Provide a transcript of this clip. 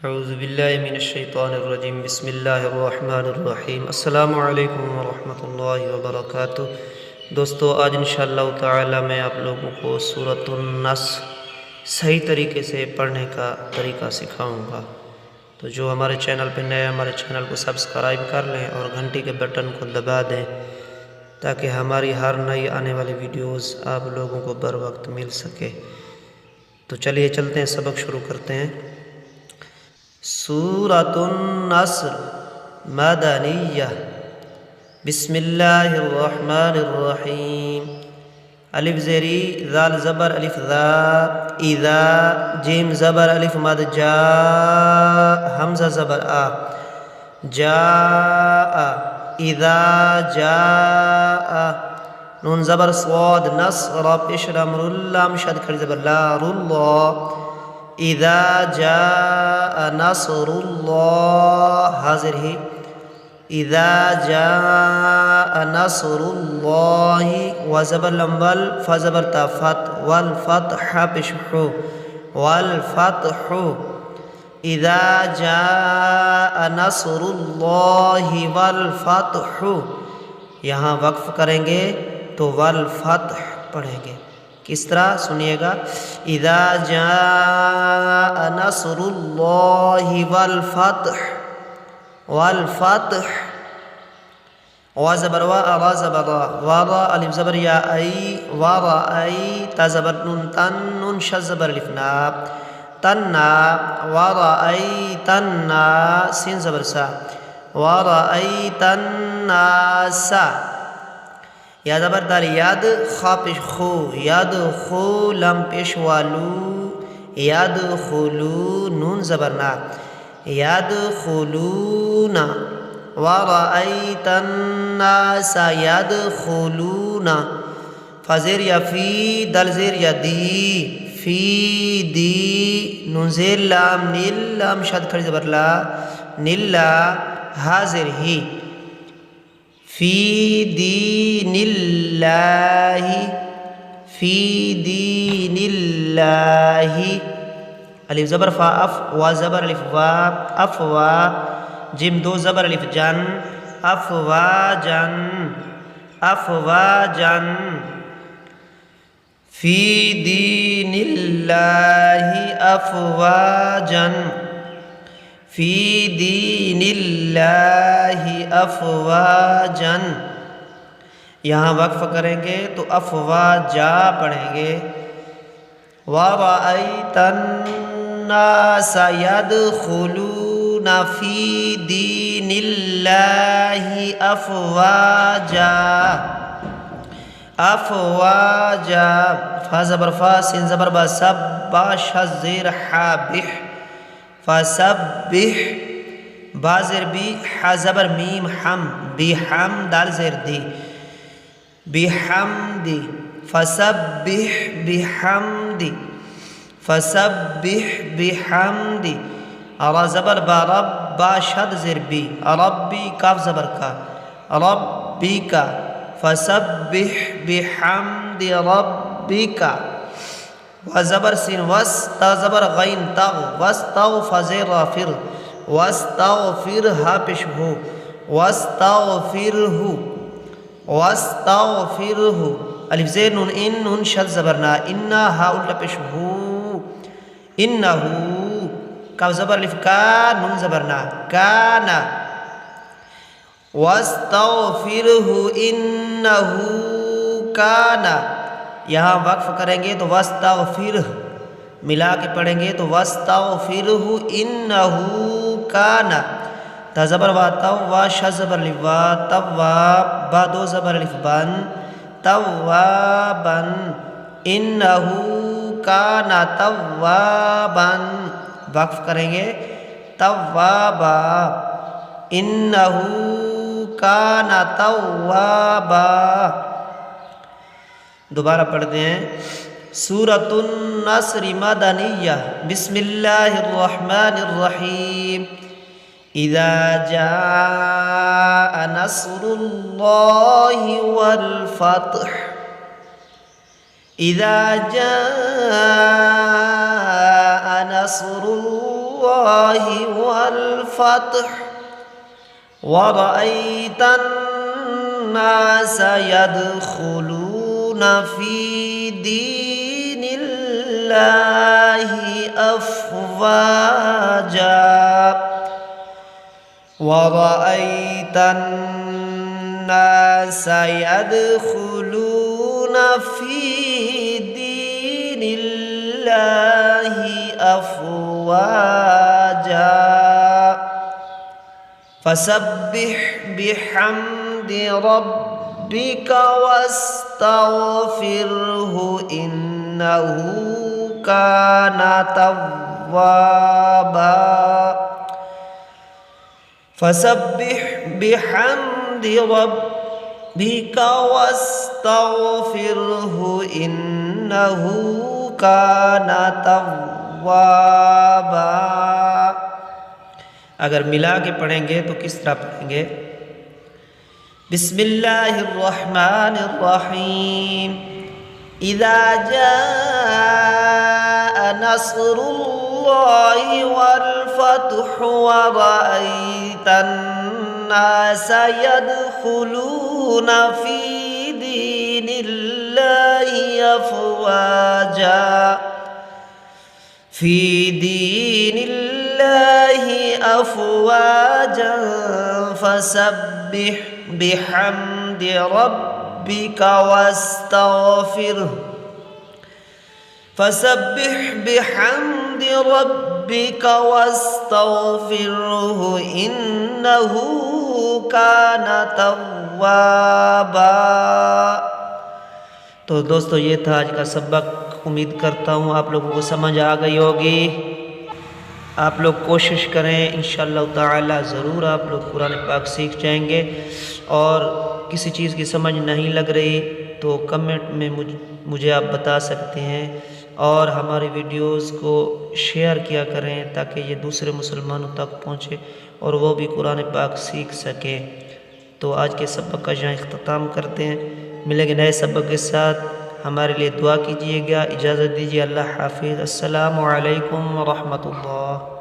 औज़ुबिल्लाहि मिनश्शैतानिर्रजीम बिस्मिल्लाहिर्रहमानिर्रहीम अस्सलामु अलैकुम वरहमतुल्लाहि वबरकातुह। दोस्तों, आज इंशाअल्लाह ताला मैं आप लोगों को सूरतुन नस्र सही तरीके से पढ़ने का तरीका सिखाऊंगा। तो जो हमारे चैनल पर नए हमारे चैनल को सब्सक्राइब कर लें और घंटी के बटन को दबा दें ताकि हमारी हर नई आने वाली वीडियोस आप लोगों को बर वक्त मिल सके। तो चलिए चलते हैं, सबक शुरू करते हैं। सूरतुन नस्र मदनिय्या। बिस्मिल्लाहिर्रहमानिर्रहीम। अलिफ ज़ेरी ज़ाल ज़बर अलिफ ज़ा इज़ा जीम ज़बर अलिफ मद जा हमज़ा ज़बर आ जा इज़ा जा नून ज़बर स्वाद नस्र पेश रमरुल्लाम शद खड़ी ज़बर ला रुल्ला इज़ा जा नस्रुल्लाह हाज़िर ही इज़ा जा नस्रुल्लाहि व ज़बर लम्बल फ ज़बर ता फत वल फतह पेश हु वल फतहु इज़ा जा नस्रुल्लाहि वल फतहु। यहाँ वक्फ करेंगे तो वल फतह पढ़ेंगे। किस तरह सुनिएगा। इज़ा जा नस्रुल्लाहि वल फतह व ज़बर व रा ज़बर व रा अलिफ ज़बर या आई व रा आई ता ज़बर नून तन नून शद ज़बर अलिफ ना तन्ना व रा आई तन्ना सीन ज़बर सा व रा आई तन्ना सा या ज़बर दाल याद खा पेश खो याद खो लम पेश वालू याद खुलू नून ज़बर ना याद खुलूना व रअयतन नासा याद खुलूना फ़ज़ेर या फ़ी दल ज़ेर या दी फ़ी दी नून ज़ेर लाम नील लाम शद खड़ी ज़बर ला नीला हाज़िर ही फ़ी दीनिल्लाहि फ़ी दीनिल्लाहि अलिफ ज़बर फ़ा अफ़ व ज़बर अलिफ वा अफ़ वा जिम दो ज़बर अलिफ जन अफ़वाजन अफ़वाजन फ़ी दीनिल्लाहि अफ़वाजन फ़ी दीनिल्लाहि अफ़वाजन। यहाँ वक्फ करेंगे तो अफ़वाजा पढ़ेंगे। व रअयतन नासा यदखुलूना फ़ी दीनिल्लाहि अफ़वाजा अफ़वाजा फ़ा ज़बर फ़ा सिन ज़बर बा सब्बा शज़ ज़ेर हा बिह फ़सब्बिह बा ज़ेर बी हा ज़बर मीम हम बिहम दाल ज़ेर दी बिहम्दी फ़सब्बिह बिहम्दी फ़सब्बिह बिहम्दी रा ज़बर बा रब्बा शद ज़ेर बी रब्बी काफ ज़बर का रब्बी का फ़सब्बिह बिहम्दि रब्बिका व ज़बर सिन वस ता ज़बर गैन तग वस्तग फ़ज़ेर राफ़िर वस्तग़फिर हा पेश हो वस्तग़फिरहु वस्तग़फिरहु अलिफ ज़ेर नून इन नून शद ज़बर ना इन्ना हा उल्टा पेश हो इन्नहु काफ ज़बर अलिफ का नून ज़बर ना काना वस्तग़फिरहु इन्नहु काना। यहाँ वक्फ करेंगे तो वस्तग़फिरह मिला के पढ़ेंगे तो वस्तग़फिरहु इन्नहु काना ता ज़बर वा तव वा शज़ ज़बर अलिफ वा तव्वाब बा दो ज़बर अलिफ बन तव्वाबन इन्नहु काना तव्वाबन वक्फ करेंगे तव्वाबा इन्नहु काना तव्वाबा। दोबारा पढ़ते हैं। सूरतुन नस्र मदनिय्या। बिस्मिल्लाहिर्रहमानिर्रहीम। इज़ा जाअ नस्रुल्लाहि वल फतह इज़ा जाअ नस्रुल्लाहि الله والفتح ورأيت الناس يدخلون في دين الله أفواجا ورأيت الناس يدخلون في دين الله أفواجا فسبح بحمد ربك واستغفره إنه كان توابا فسبح بحمد ربك واستغفره إنه كان توابا। अगर मिला के पढ़ेंगे तो किस तरह पढ़ेंगे? बिस्मिल्लाहिर्रहमानिर्रहीम इज़ा जाअ नस्रुल्लाहि वल फतहु व रअयतन नास यदखुलूना फी दीनिल्लाहि अफ़वाजा फी दीनिल्लाहि अफ़वाजा फसब्बिह बिहम्दि रब्बिका वस्तगफिरहु फसब्बिह बिहम्दि रब्बिका वस्तगफिरहु इन्नहु काना तव्वाबा। तो दोस्तों ये था आज का सबक। उम्मीद करता हूँ आप लोगों को समझ आ गई होगी। आप लोग कोशिश करें, इंशाअल्लाह ताला ज़रूर आप लोग कुरान पाक सीख जाएंगे। और किसी चीज़ की समझ नहीं लग रही तो कमेंट में मुझे आप बता सकते हैं। और हमारी वीडियोस को शेयर किया करें ताकि ये दूसरे मुसलमानों तक पहुँचे और वो भी कुरान पाक सीख सकें। तो आज के सबक का यहाँ इख्तिताम करते हैं। मिलेंगे नए सबक के साथ। हमारे लिए दुआ कीजिएगा। इजाज़त दीजिए। अल्लाह हाफिज़। अस्सलामु अलैकुम व रहमतुल्लाह।